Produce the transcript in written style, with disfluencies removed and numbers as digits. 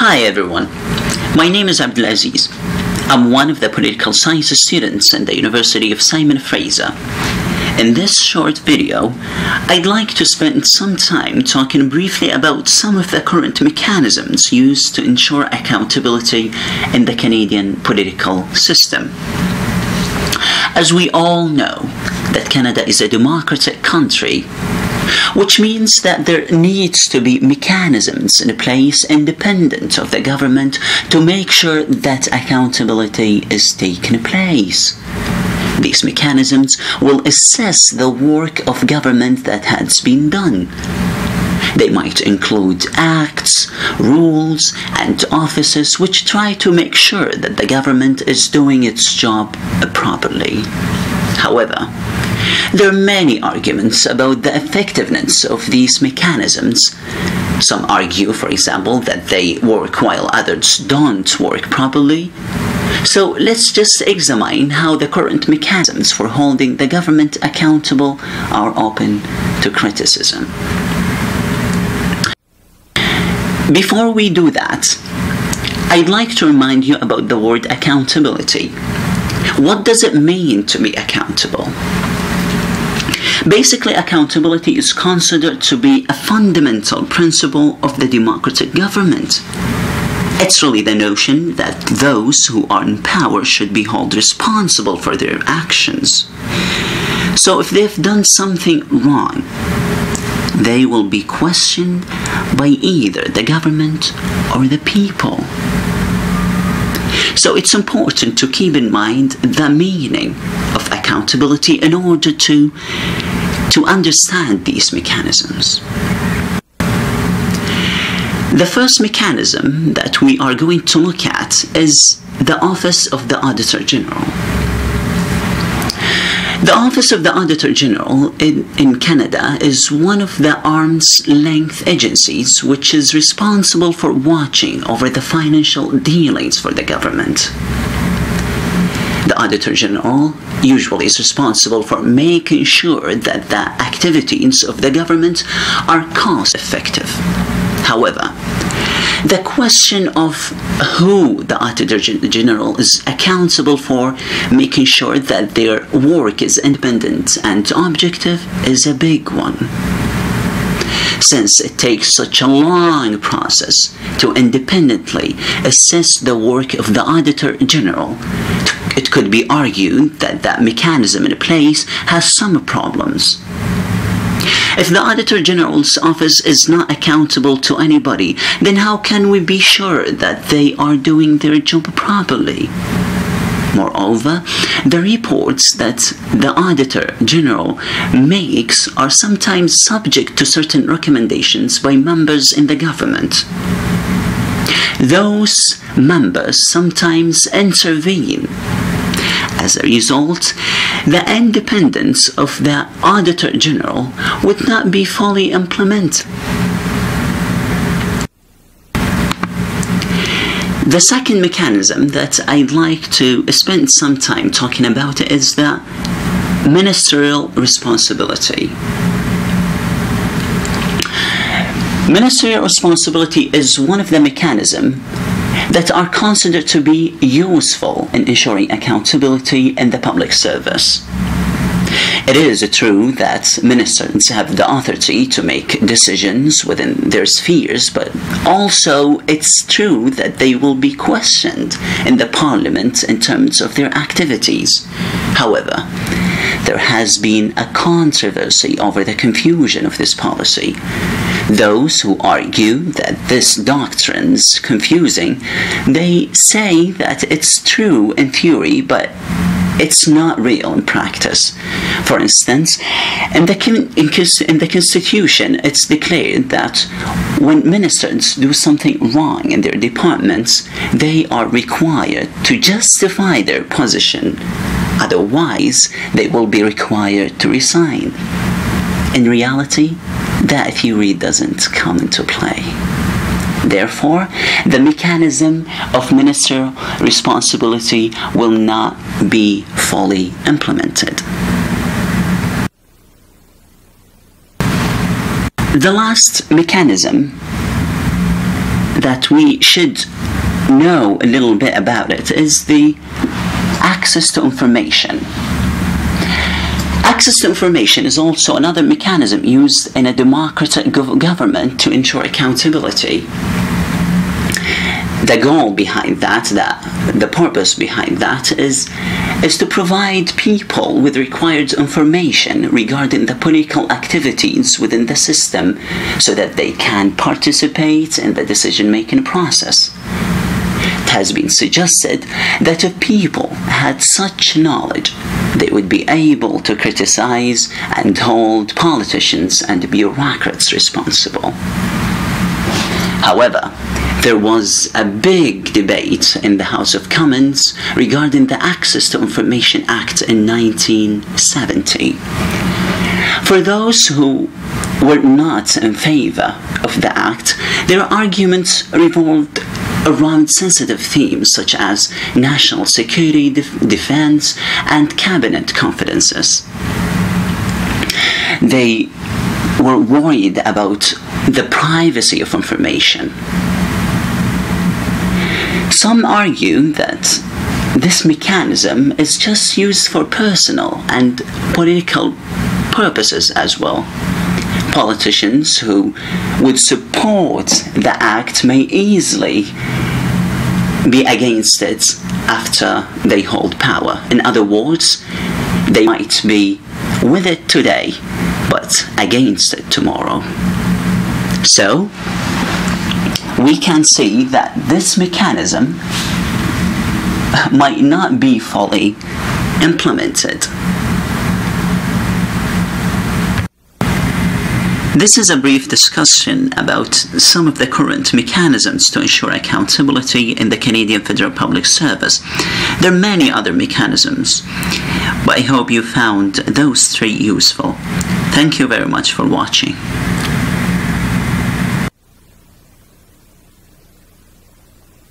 Hi everyone, my name is Abdulaziz. I'm one of the political science students at the University of Simon Fraser. In this short video, I'd like to spend some time talking briefly about some of the current mechanisms used to ensure accountability in the Canadian political system. As we all know, that Canada is a democratic country, which means that there needs to be mechanisms in place independent of the government to make sure that accountability is taking place. These mechanisms will assess the work of government that has been done. They might include acts, rules, and offices which try to make sure that the government is doing its job properly. However, there are many arguments about the effectiveness of these mechanisms. Some argue, for example, that they work while others don't work properly. So let's just examine how the current mechanisms for holding the government accountable are open to criticism. Before we do that, I'd like to remind you about the word accountability. What does it mean to be accountable? Basically, accountability is considered to be a fundamental principle of the democratic government. It's really the notion that those who are in power should be held responsible for their actions. So if they've done something wrong, they will be questioned by either the government or the people. So it's important to keep in mind the meaning of accountability in order to understand these mechanisms. The first mechanism that we are going to look at is the Office of the Auditor General. The Office of the Auditor General in Canada is one of the arm's-length agencies which is responsible for watching over the financial dealings for the government. The Auditor General usually is responsible for making sure that the activities of the government are cost-effective. However, the question of who the Auditor General is accountable for making sure that their work is independent and objective is a big one. Since it takes such a long process to independently assess the work of the Auditor General, it could be argued that that mechanism in place has some problems. If the Auditor General's office is not accountable to anybody, then how can we be sure that they are doing their job properly? Moreover, the reports that the Auditor General makes are sometimes subject to certain recommendations by members in the government. Those members sometimes intervene. As a result, the independence of the Auditor General would not be fully implemented. The second mechanism that I'd like to spend some time talking about is the ministerial responsibility. Ministerial responsibility is one of the mechanisms that are considered to be useful in ensuring accountability in the public service. It is true that ministers have the authority to make decisions within their spheres, but also it's true that they will be questioned in the Parliament in terms of their activities. However, there has been a controversy over the confusion of this policy. Those who argue that this doctrine is confusing, they say that it's true in theory, but it's not real in practice. For instance, in the Constitution, it's declared that when ministers do something wrong in their departments, they are required to justify their position. Otherwise, they will be required to resign. In reality, that theory doesn't come into play. Therefore, the mechanism of ministerial responsibility will not be fully implemented. The last mechanism that we should know a little bit about it is the access to information. Access to information is also another mechanism used in a democratic government to ensure accountability. The goal behind that, the purpose behind that is to provide people with required information regarding the political activities within the system so that they can participate in the decision-making process. It has been suggested that if people had such knowledge, they would be able to criticize and hold politicians and bureaucrats responsible. However, there was a big debate in the House of Commons regarding the Access to Information Act in 1970. For those who were not in favor of the act, their arguments revolved around sensitive themes such as national security, defense, and cabinet confidences. They were worried about the privacy of information. Some argue that this mechanism is just used for personal and political purposes as well. Politicians who would support the act may easily be against it after they hold power. In other words, they might be with it today, but against it tomorrow. So, we can see that this mechanism might not be fully implemented. This is a brief discussion about some of the current mechanisms to ensure accountability in the Canadian Federal Public Service. There are many other mechanisms, but I hope you found those three useful. Thank you very much for watching.